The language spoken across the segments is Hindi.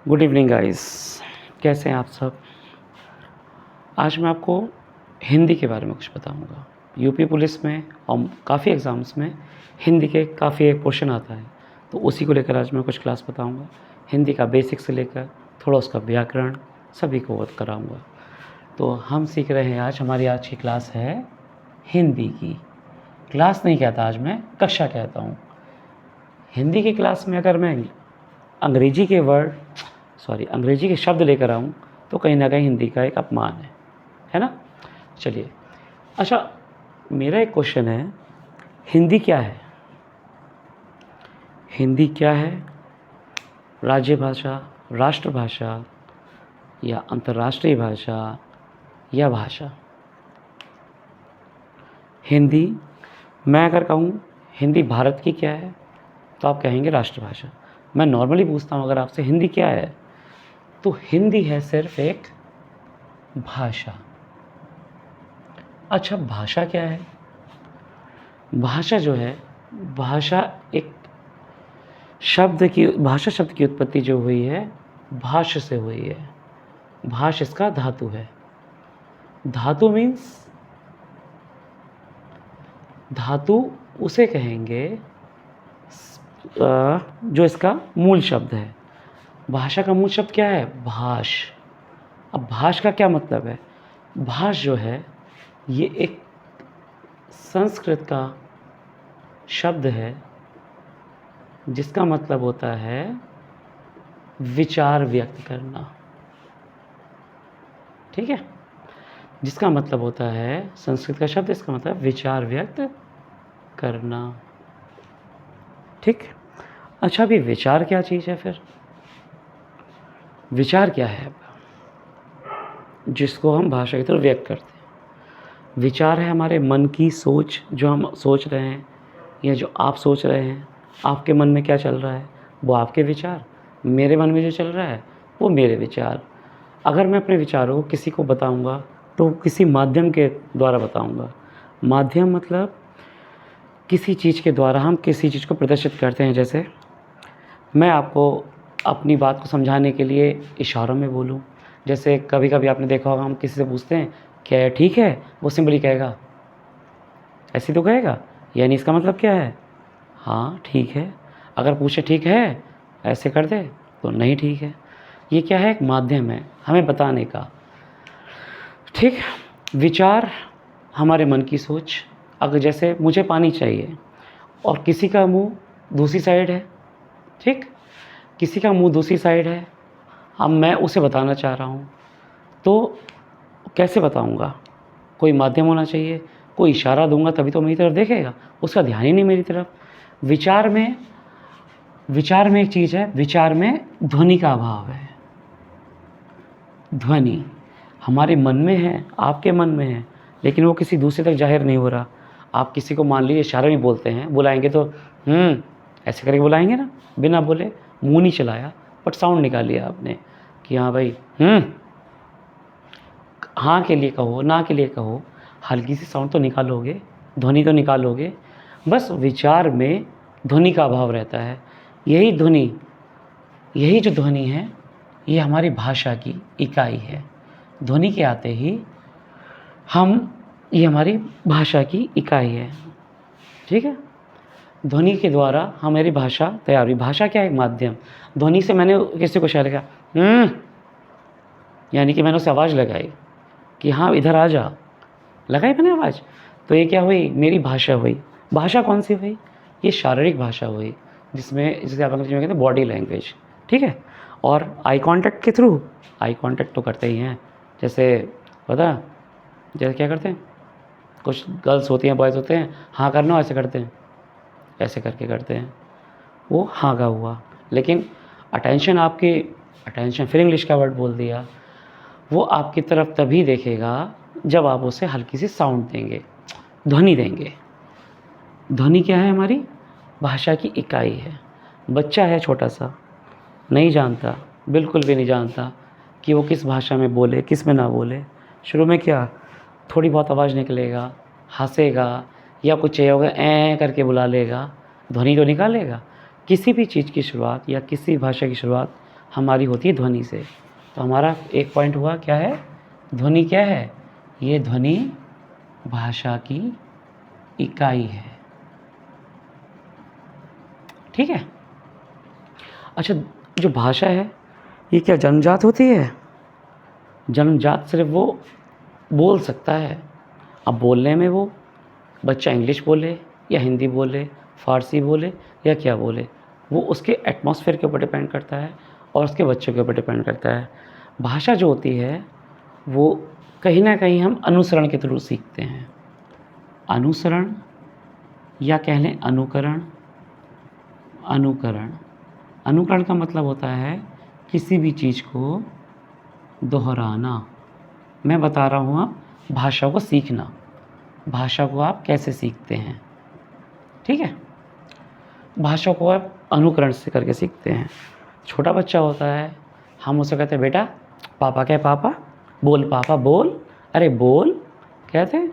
Good evening guys. कैसे हैं आप सब। आज मैं आपको हिंदी के बारे में कुछ बताऊंगा। यूपी पुलिस में और काफ़ी एग्ज़ाम्स में हिंदी के काफ़ी एक पोर्शन आता है, तो उसी को लेकर आज मैं कुछ क्लास बताऊंगा। हिंदी का बेसिक से लेकर थोड़ा उसका व्याकरण सभी को कराऊंगा। तो हम सीख रहे हैं हमारी आज की क्लास है हिंदी की। क्लास नहीं कहता, आज मैं कक्षा कहता हूँ। हिंदी की क्लास में अगर मैं अंग्रेजी के शब्द लेकर आऊँ तो कहीं ना कहीं हिंदी का एक अपमान है ना। चलिए, अच्छा, मेरा एक क्वेश्चन है, हिंदी क्या है? हिंदी क्या है? राज्य भाषा, राष्ट्रभाषा या अंतर्राष्ट्रीय भाषा या भाषा? हिंदी, मैं अगर कहूँ हिंदी भारत की क्या है तो आप कहेंगे राष्ट्रभाषा। मैं नॉर्मली पूछता हूँ अगर आपसे हिंदी क्या है, तो हिंदी है सिर्फ एक भाषा। अच्छा, भाषा क्या है? भाषा जो है, भाषा भाषा शब्द की उत्पत्ति जो हुई है भाष्य से हुई है। भाष्य इसका धातु है। धातु मीन्स, धातु उसे कहेंगे जो इसका मूल शब्द है। भाषा का मूल शब्द क्या है? भाष। अब भाष का क्या मतलब है? भाष जो है ये एक संस्कृत का शब्द है जिसका मतलब होता है विचार व्यक्त करना। ठीक है, जिसका मतलब होता है, संस्कृत का शब्द, इसका मतलब विचार व्यक्त करना। ठीक। अच्छा, अभी विचार क्या चीज़ है फिर? विचार क्या है जिसको हम भाषा की तरह व्यक्त करते हैं? विचार है हमारे मन की सोच, जो हम सोच रहे हैं या जो आप सोच रहे हैं। आपके मन में क्या चल रहा है वो आपके विचार, मेरे मन में जो चल रहा है वो मेरे विचार। अगर मैं अपने विचारों को किसी को बताऊंगा तो किसी माध्यम के द्वारा बताऊंगा। माध्यम मतलब किसी चीज़ के द्वारा हम किसी चीज़ को प्रदर्शित करते हैं। जैसे मैं आपको अपनी बात को समझाने के लिए इशारों में बोलूं। जैसे कभी कभी आपने देखा होगा, हम किसी से पूछते हैं क्या ये ठीक है, वो सिंपली कहेगा ऐसे तो कहेगा, यानी इसका मतलब क्या है? हाँ ठीक है। अगर पूछे ठीक है ऐसे कर दे तो नहीं ठीक है। ये क्या है? एक माध्यम है हमें बताने का। ठीक। विचार हमारे मन की सोच। अगर जैसे मुझे पानी चाहिए और किसी का मुंह दूसरी साइड है, ठीक, किसी का मुंह दूसरी साइड है, अब मैं उसे बताना चाह रहा हूँ तो कैसे बताऊँगा? कोई माध्यम होना चाहिए, कोई इशारा दूंगा तभी तो मेरी तरफ देखेगा, उसका ध्यान ही नहीं मेरी तरफ। विचार में एक चीज़ है, विचार में ध्वनि का अभाव है। ध्वनि हमारे मन में है, आपके मन में है, लेकिन वो किसी दूसरे तक जाहिर नहीं हो रहा। आप किसी को मान लीजिए इशारे में बोलते हैं, बुलाएंगे तो ऐसे करके बुलाएंगे ना, बिना बोले, मुंह नहीं चलाया बट साउंड निकाल लिया आपने कि हाँ भाई, हाँ के लिए कहो, ना के लिए कहो, हल्की सी साउंड तो निकालोगे, ध्वनि तो निकालोगे। बस विचार में ध्वनि का अभाव रहता है। यही जो ध्वनि है ये हमारी भाषा की इकाई है। ध्वनि के आते ही ये हमारी भाषा की इकाई है। ठीक है, ध्वनि के द्वारा हमारी भाषा तैयार हुई। भाषा क्या है? एक माध्यम। ध्वनि से मैंने किसी को इशारा किया, यानी कि मैंने उसे आवाज़ लगाई कि हाँ इधर आ जा, लगाई मैंने आवाज़, तो ये क्या हुई? मेरी भाषा हुई। भाषा कौन सी हुई? ये शारीरिक भाषा हुई, जिसे आप अंग्रेजी में कहते हैं बॉडी लैंग्वेज। ठीक है, और आई कांटेक्ट के थ्रू, आई कांटेक्ट तो करते ही हैं। जैसे जैसे क्या करते हैं, कुछ गर्ल्स होती हैं, बॉयज़ होते हैं, हाँ करना, ऐसे करते हैं, ऐसे करके करते हैं, वो हाँ का हुआ। लेकिन अटेंशन फिर इंग्लिश का वर्ड बोल दिया, वो आपकी तरफ तभी देखेगा जब आप उसे हल्की सी साउंड देंगे, ध्वनि देंगे। ध्वनि क्या है? हमारी भाषा की इकाई है। बच्चा है छोटा सा, नहीं जानता, बिल्कुल भी नहीं जानता कि वो किस भाषा में बोले, किस में ना बोले। शुरू में क्या, थोड़ी बहुत आवाज़ निकलेगा, हंसेगा, या कुछ चाहिए होगा ऐ करके बुला लेगा, ध्वनि तो निकालेगा। किसी भी चीज़ की शुरुआत या किसी भाषा की शुरुआत हमारी होती है ध्वनि से। तो हमारा एक पॉइंट हुआ, क्या है? ध्वनि क्या है? ये ध्वनि भाषा की इकाई है। ठीक है। अच्छा, जो भाषा है ये क्या जन्मजात होती है? जन्मजात सिर्फ वो बोल सकता है। अब बोलने में वो बच्चा इंग्लिश बोले या हिंदी बोले, फ़ारसी बोले या क्या बोले, वो उसके एटमॉस्फेयर के ऊपर डिपेंड करता है और उसके बच्चों के ऊपर डिपेंड करता है। भाषा जो होती है वो कहीं ना कहीं हम अनुसरण के थ्रू सीखते हैं। अनुसरण या कह लें अनुकरण। अनुकरण अनुकरण का मतलब होता है किसी भी चीज़ को दोहराना। मैं बता रहा हूँ आप भाषा को सीखना, भाषा को आप कैसे सीखते हैं। ठीक है। भाषा को आप अनुकरण से करके सीखते हैं। छोटा बच्चा होता है, हम उसे कहते हैं बेटा पापा, क्या पापा बोल, पापा बोल, अरे बोल कहते हैं।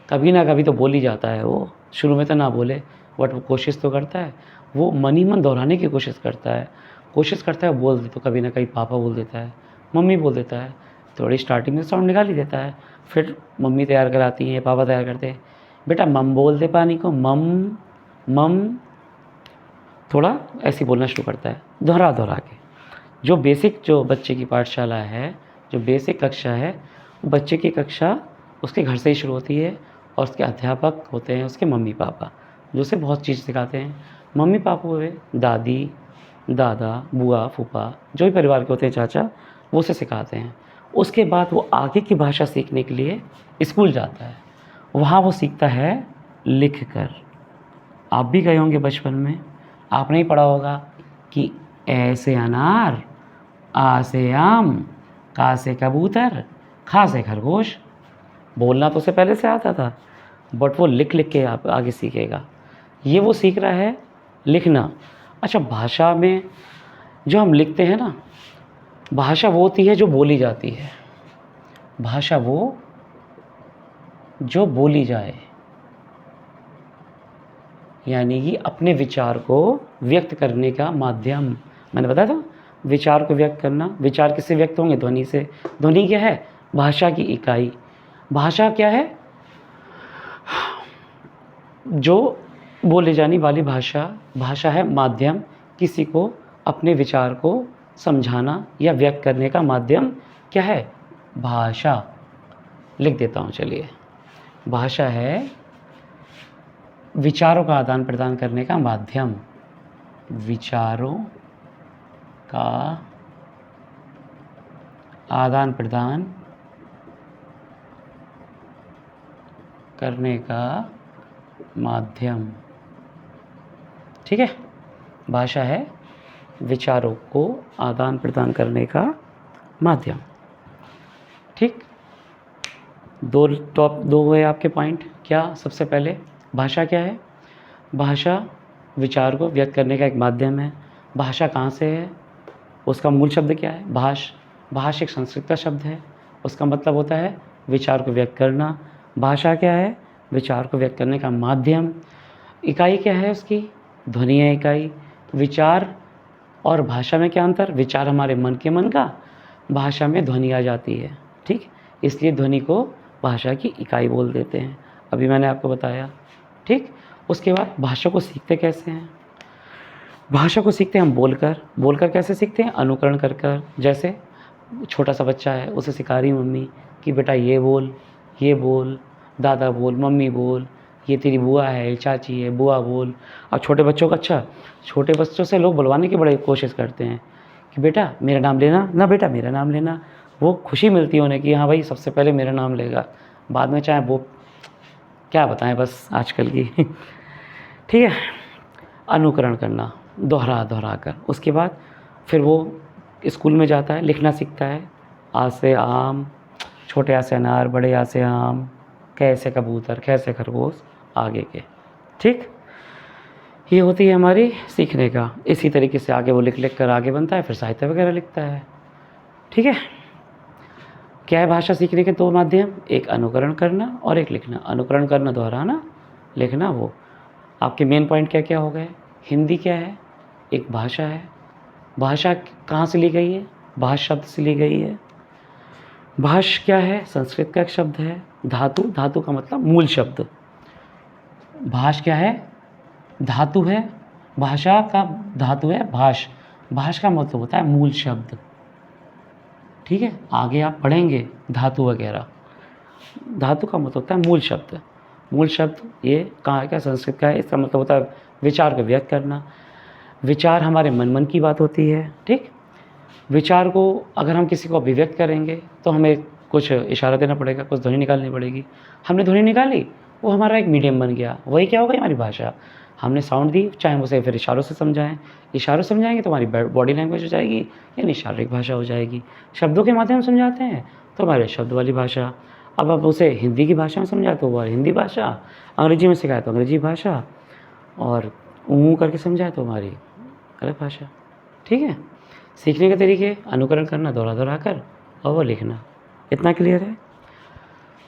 कभी ना कभी तो बोल ही जाता है वो, शुरू में तो ना बोले बट वो कोशिश तो करता है, वो मन ही मन दोहराने की कोशिश करता है बोल दे, तो कभी ना कभी पापा बोल देता है, मम्मी बोल देता है, थोड़ी स्टार्टिंग में साउंड निकाल ही देता है, फिर मम्मी तैयार कराती है, पापा तैयार करते हैं, बेटा मम बोल दे पानी को, मम मम, थोड़ा ऐसे बोलना शुरू करता है दोहरा दोहरा के। जो बेसिक जो बच्चे की पाठशाला है, जो बेसिक कक्षा है, वो बच्चे की कक्षा उसके घर से ही शुरू होती है और उसके अध्यापक होते हैं उसके मम्मी पापा, जो उसे बहुत चीज़ सिखाते हैं। मम्मी पापा हुए दादी दादा बुआ फूफा, जो भी परिवार के होते हैं, चाचा, वो उसे सिखाते हैं। उसके बाद वो आगे की भाषा सीखने के लिए स्कूल जाता है, वहाँ वो सीखता है लिख कर। आप भी गए होंगे बचपन में, आपने ही पढ़ा होगा कि ए से अनार, आ से आम, का से कबूतर, खा से खरगोश। बोलना तो उसे पहले से आता था बट वो लिख लिख के आप आगे सीखेगा। ये वो सीख रहा है लिखना। अच्छा, भाषा में जो हम लिखते हैं ना, भाषा वो होती है जो बोली जाती है, भाषा वो जो बोली जाए, यानी कि अपने विचार को व्यक्त करने का माध्यम। मैंने बताया था विचार को व्यक्त करना। विचार किससे व्यक्त होंगे? ध्वनि से। ध्वनि क्या है? भाषा की इकाई। भाषा क्या है? जो बोले जाने वाली भाषा। भाषा है माध्यम, किसी को अपने विचार को समझाना या व्यक्त करने का माध्यम। क्या है? भाषा। लिख देता हूँ, चलिए। भाषा है विचारों का आदान प्रदान करने का माध्यम। विचारों का आदान प्रदान करने का माध्यम। ठीक है। भाषा है विचारों को आदान प्रदान करने का माध्यम। ठीक। दो हुए आपके पॉइंट। क्या? सबसे पहले भाषा क्या है? भाषा विचार को व्यक्त करने का एक माध्यम है। भाषा कहाँ से है? उसका मूल शब्द क्या है? भाष। भाष एक संस्कृत का शब्द है, उसका मतलब होता है विचार को व्यक्त करना। भाषा क्या है? विचार को व्यक्त करने का माध्यम। इकाई क्या है उसकी? ध्वनि है इकाई। विचार और भाषा में क्या अंतर? विचार हमारे मन के मन का, भाषा में ध्वनि आ जाती है। ठीक, इसलिए ध्वनि को भाषा की इकाई बोल देते हैं। अभी मैंने आपको बताया। ठीक। उसके बाद भाषा को सीखते कैसे हैं? भाषा को सीखते हैं हम बोलकर। बोलकर कैसे सीखते हैं? अनुकरण कर कर। जैसे छोटा सा बच्चा है, उसे सिखा रही मम्मी कि बेटा ये बोल, ये बोल, दादा बोल, मम्मी बोल, ये तेरी बुआ है, चाची है, बुआ बोल। अब छोटे बच्चों का, अच्छा, छोटे बच्चों से लोग बुलवाने की बड़ी कोशिश करते हैं कि बेटा मेरा नाम लेना, ना बेटा मेरा नाम लेना। वो खुशी मिलती है उन्हें कि हाँ भाई सबसे पहले मेरा नाम लेगा, बाद में चाहे वो क्या बताएं बस आजकल की। ठीक है। अनुकरण करना, दोहरा दोहरा कर। उसके बाद फिर वो स्कूल में जाता है, लिखना सीखता है। आ से आम, छोटे आ से अनार, बड़े आ से आम, कै से कबूतर, खे से खरगोश, आगे के। ठीक। ये होती है हमारी सीखने का। इसी तरीके से आगे वो लिख लिख कर आगे बनता है, फिर साहित्य वगैरह लिखता है। ठीक है। क्या है भाषा सीखने के दो माध्यम? एक अनुकरण करना और एक लिखना। अनुकरण करना दोहराना, लिखना वो। आपके मेन पॉइंट क्या क्या हो गए? हिंदी क्या है? एक भाषा है भाषा कहाँ से ली गई है? भाष शब्द से ली गई है। भाष क्या है? संस्कृत का एक शब्द है। धातु, धातु का मतलब मूल शब्द। भाष क्या है? धातु है। भाषा का धातु है भाष। भाष का मतलब होता है मूल शब्द। ठीक है, आगे आप पढ़ेंगे धातु वगैरह। धातु का मतलब होता है मूल शब्द। मूल शब्द ये कहाँ का? संस्कृत का है। इसका मतलब होता है विचार को व्यक्त करना। विचार हमारे मन की बात होती है। ठीक, विचार को अगर हम किसी को अभिव्यक्त करेंगे तो हमें कुछ इशारा देना पड़ेगा, कुछ ध्वनि निकालनी पड़ेगी। हमने ध्वनि निकाली, वो हमारा एक मीडियम बन गया, वही क्या हो गई? हमारी भाषा। हमने साउंड दी, चाहे हम उसे फिर इशारों से समझाएं। इशारों से समझाएंगे तो हमारी बॉडी लैंग्वेज हो जाएगी, यानी शारीरिक भाषा हो जाएगी। शब्दों के माध्यम से समझाते हैं तो हमारे शब्द वाली भाषा। अब आप उसे हिंदी की भाषा में समझाए तो वो हिंदी भाषा, अंग्रेजी में सिखाए तो अंग्रेजी भाषा, और ऊँ करके समझाए तो हमारी अलग भाषा। ठीक है, सीखने के तरीके अनुकरण करना, दोहरा दोहरा कर, और वो लिखना। इतना क्लियर है?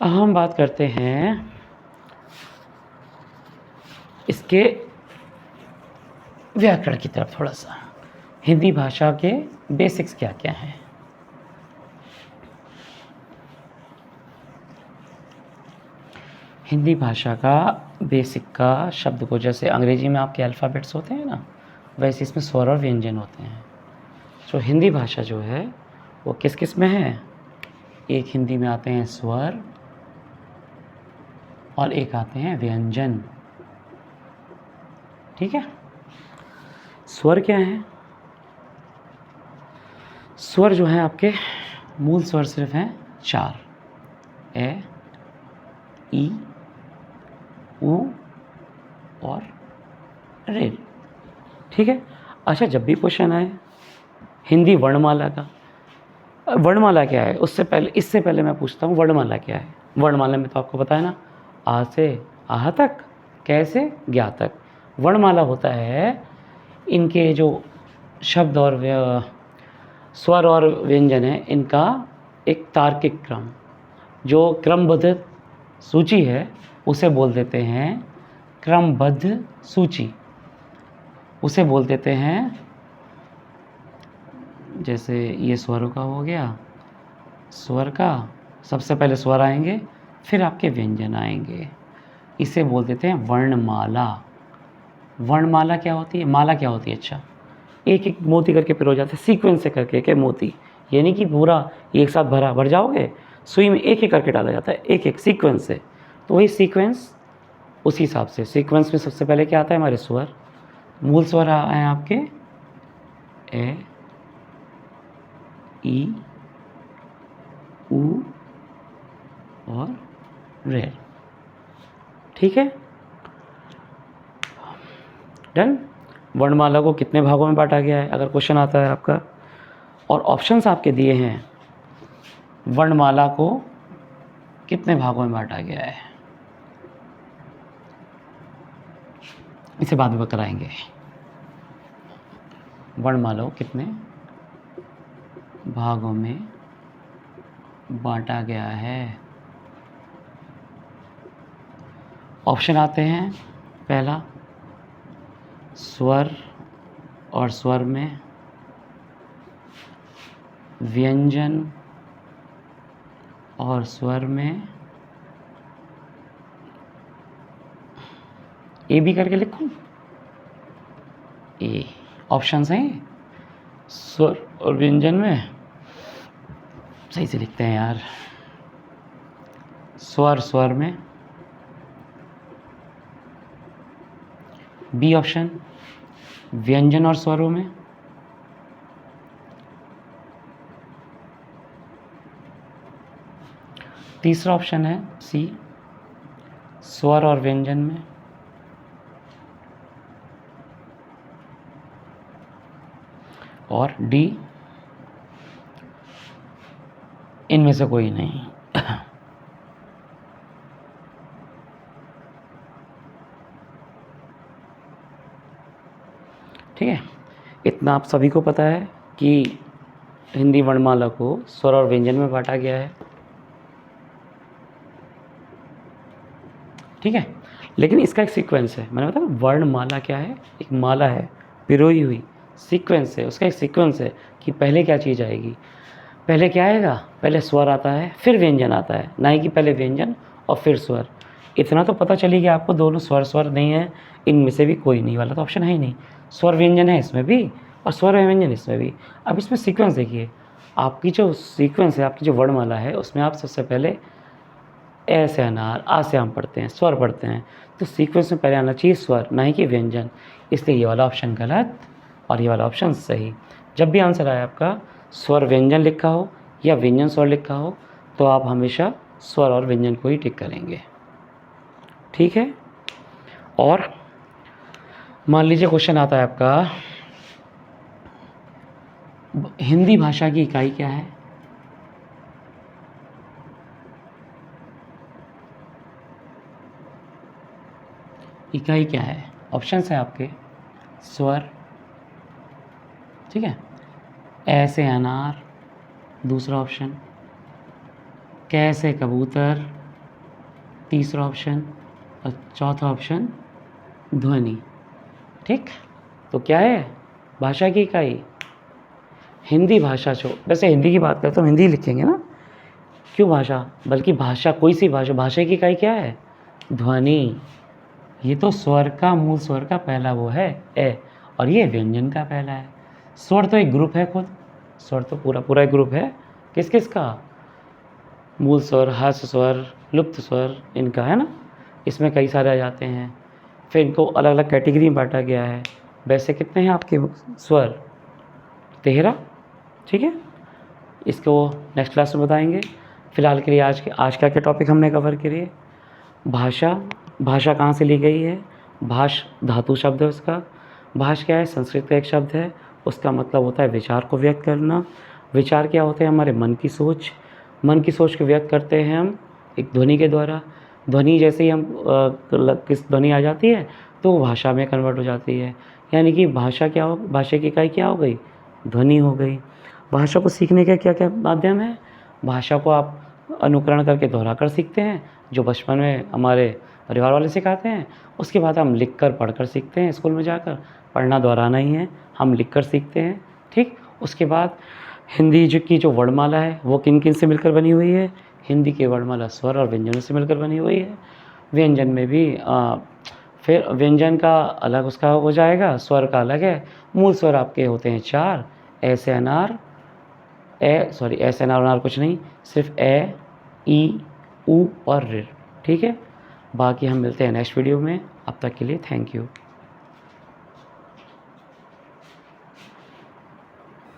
अब हम बात करते हैं इसके व्याकरण की तरफ थोड़ा सा। हिंदी भाषा के बेसिक्स क्या क्या हैं? हिंदी भाषा का बेसिक का शब्द को, जैसे अंग्रेजी में आपके अल्फ़ाबेट्स होते हैं ना, वैसे इसमें स्वर और व्यंजन होते हैं। तो हिंदी भाषा जो है वो किस किस में है? एक हिंदी में आते हैं स्वर और एक आते हैं व्यंजन। ठीक है, स्वर क्या है? स्वर जो है आपके मूल स्वर सिर्फ हैं 4, ए, ई, ऊ और रे। ठीक है। अच्छा, जब भी क्वेश्चन आए हिंदी वर्णमाला का, वर्णमाला क्या है उससे पहले, इससे पहले मैं पूछता हूँ वर्णमाला क्या है। वर्णमाला में तो आपको पता है ना, आ से आह तक, कै से ज्ञा तक। वर्णमाला होता है इनके जो शब्द और स्वर और व्यंजन है, इनका एक तार्किक क्रम, जो क्रमबद्ध सूची है उसे बोल देते हैं क्रमबद्ध सूची। उसे बोल देते हैं, जैसे ये स्वरों का हो गया, स्वर का सबसे पहले स्वर आएंगे, फिर आपके व्यंजन आएंगे, इसे बोल देते हैं वर्णमाला। वर्णमाला क्या होती है? माला क्या होती है? अच्छा, एक एक मोती करके पिरो जाते हैं, सीक्वेंस से करके एक मोती, यानी कि पूरा एक साथ भर जाओगे, सुई में एक एक करके डाला जाता है, एक एक सीक्वेंस से। तो वही सीक्वेंस, उसी हिसाब से सीक्वेंस में सबसे पहले क्या आता है? हमारे स्वर। मूल स्वर आए आपके ए, ई, ऊ और रे। ठीक है, डन। वर्णमाला को कितने भागों में बांटा गया है अगर क्वेश्चन आता है आपका, और ऑप्शंस आपके दिए हैं, वर्णमाला को कितने भागों में बांटा गया है, इसे बाद में कराएंगे। वर्णमाला को कितने भागों में बांटा गया है? ऑप्शन आते हैं, पहला स्वर और स्वर में, व्यंजन और स्वर में, ए भी करके लिखूं? ए ऑप्शंस हैं, स्वर और व्यंजन में। सही से लिखते हैं यार, स्वर स्वर में, बी ऑप्शन व्यंजन और स्वरों में, तीसरा ऑप्शन है सी स्वर और व्यंजन में, और डी इनमें से कोई नहीं। ठीक है, इतना आप सभी को पता है कि हिंदी वर्णमाला को स्वर और व्यंजन में बांटा गया है। ठीक है, लेकिन इसका एक सीक्वेंस है। मैंने बताया वर्णमाला क्या है? एक माला है पिरोई हुई, सीक्वेंस है, उसका एक सीक्वेंस है कि पहले क्या चीज़ आएगी। पहले क्या आएगा, पहले स्वर आता है फिर व्यंजन आता है, ना ही कि पहले व्यंजन और फिर स्वर। इतना तो पता चली गया आपको, दोनों स्वर नहीं है, इनमें से भी कोई नहीं वाला तो ऑप्शन है ही नहीं। स्वर व्यंजन है इसमें भी और स्वर व्यंजन इसमें भी। अब इसमें सीक्वेंस देखिए, आपकी जो सीक्वेंस है, आपकी जो वर्णमाला है, उसमें आप सबसे पहले ए से अनार, आ से आम पढ़ते हैं, स्वर पढ़ते हैं, तो सीक्वेंस में पहले आना चाहिए स्वर, ना ही कि व्यंजन। इसलिए ये वाला ऑप्शन गलत और ये वाला ऑप्शन सही। जब भी आंसर आए आपका स्वर व्यंजन लिखा हो या व्यंजन स्वर लिखा हो, तो आप हमेशा स्वर और व्यंजन को ही टिक करेंगे, ठीक है। और मान लीजिए क्वेश्चन आता है आपका, हिंदी भाषा की इकाई क्या है? इकाई क्या है? ऑप्शंस है आपके, स्वर, ठीक है, ए से अनार दूसरा ऑप्शन, कै से कबूतर तीसरा ऑप्शन, और चौथा ऑप्शन ध्वनि, ठीक। तो क्या है भाषा की इकाई? हिंदी भाषा। जो वैसे हिंदी की बात करते तो हम हिंदी लिखेंगे ना, क्यों भाषा, बल्कि भाषा, कोई सी भाषा, भाषा की इकाई क्या है? ध्वनि। ये तो स्वर का, मूल स्वर का पहला वो है ए, और ये व्यंजन का पहला है। स्वर तो एक ग्रुप है खुद, स्वर तो पूरा पूरा एक ग्रुप है, किस किस का? मूल स्वर, हास्य स्वर, लुप्त स्वर, इनका है ना। इसमें कई सारे आ जाते हैं, फिर इनको अलग अलग कैटेगरी में बांटा गया है। वैसे कितने हैं आपके स्वर? 13, ठीक है। इसको नेक्स्ट क्लास में बताएंगे। फ़िलहाल के लिए आज का क्या टॉपिक हमने कवर किए? भाषा। भाषा कहाँ से ली गई है? भाष धातु शब्द है उसका। भाष क्या है? संस्कृत का एक शब्द है, उसका मतलब होता है विचार को व्यक्त करना। विचार क्या होते हैं? हमारे मन की सोच। मन की सोच को व्यक्त करते हैं हम एक ध्वनि के द्वारा। ध्वनि जैसे ही हम किस ध्वनि आ जाती है तो वो भाषा में कन्वर्ट हो जाती है। यानी कि भाषा क्या हो, भाषा की इकाई क्या हो गई? ध्वनि हो गई। भाषा को सीखने के क्या क्या माध्यम है? भाषा को आप अनुकरण करके दोहरा कर सीखते हैं, जो बचपन में हमारे परिवार वाले सिखाते हैं। उसके बाद हम लिख कर पढ़ कर सीखते हैं, स्कूल में जाकर पढ़ना दोहराना ही है, हम लिख कर सीखते हैं, ठीक। उसके बाद हिंदी की जो वर्णमाला है वो किन किन से मिलकर बनी हुई है? हिंदी की वर्णमाला स्वर और व्यंजनों से मिलकर बनी हुई है। व्यंजन में भी फिर व्यंजन का अलग उसका हो जाएगा, स्वर का अलग है। मूल स्वर आपके होते हैं 4, ए से अनार, ए से अनार कुछ नहीं, सिर्फ ए, ई, ऊ और ऋ, ठीक है। बाकी हम मिलते हैं नेक्स्ट वीडियो में। अब तक के लिए थैंक यू।